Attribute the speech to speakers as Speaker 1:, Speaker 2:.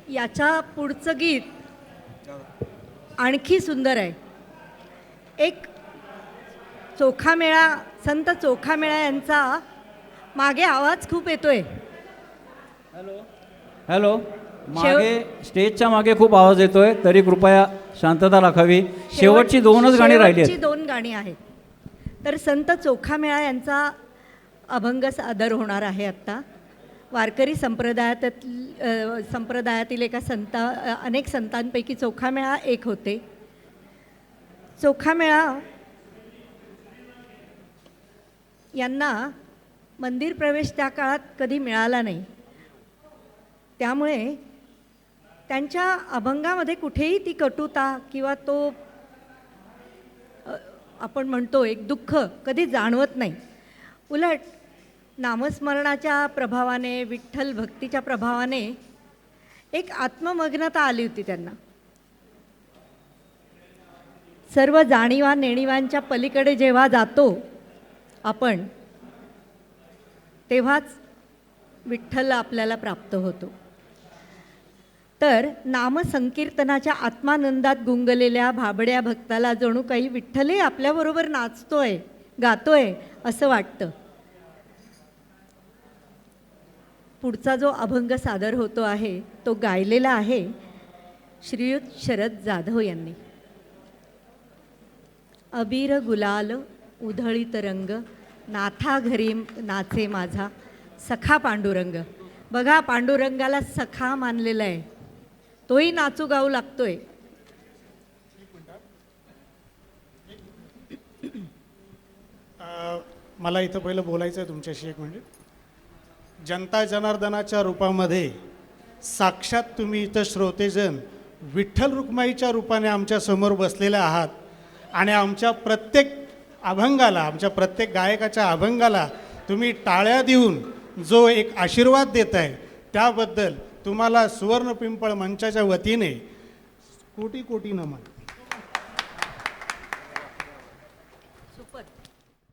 Speaker 1: याच्या पुढचं गीत आणखी सुंदर आहे. एक चोखामेळा, संत चोखामेळा यांचा मागे आवाज खूप येतोय.
Speaker 2: हॅलो, मागे स्टेजच्या मागे खूप आवाज येतोय, तरी कृपया शांतता राखावी. शेवटची दोनच गाणी राहिली आहेत.
Speaker 1: दोन गाणी आहेत. तर संत चोखामेळा यांचा अभंग सादर होणार आहे आत्ता. वारकरी संप्रदायातील एका अनेक संतांपैकी चोखामेळा एक होते. चोखामेळा यांना मंदिर प्रवेश त्या काळात कधी मिळाला नाही, त्यामुळे त्यांच्या अभंगामध्ये कुठेही ती कटुता किंवा तो आपण म्हणतो एक दुःख कधी जाणवत नाही. उलट नामस्मरणाच्या प्रभावाने, विठ्ठल भक्तीच्या प्रभावाने एक आत्ममग्नता आली होती त्यांना. सर्व जाणीवा नेणीवांच्या पलीकडे जेव्हा जातो आपण, तेव्हाच विठ्ठल आपल्याला प्राप्त होतो. तर नामसंकीर्तनाच्या आत्मानंदात गुंगलेल्या भाबड्या भक्ताला जणू काही विठ्ठलही आपल्याबरोबर नाचतोय, गातोय असं वाटतं. पुढचा जो अभंग सादर होतो आहे तो गायलेला आहे श्रीयुत शरद जाधव यांनी. अबीर गुलाल उधळीत रंग, नाथा घरी नाचे माझा सखा पांडुरंग. बघा, पांडुरंगाला सखा मानलेला आहे, तोही नाचू गाऊ लागतोय.
Speaker 3: मला इथं पहिलं बोलायचं आहे तुमच्याशी एक मिनिट. जनता जनार्दनाच्या रूपामध्ये साक्षात तुम्ही इथं श्रोतेजन विठ्ठल रुक्माईच्या रूपाने आमच्या समोर बसलेले आहात आणि आमच्या प्रत्येक अभंगाला, आमच्या प्रत्येक गायकाच्या अभंगाला तुम्ही टाळ्या देऊन जो एक आशीर्वाद देत आहे, त्याबद्दल तुम्हाला सुवर्ण पिंपळ मंचाच्या वतीने कोटी कोटी नमन.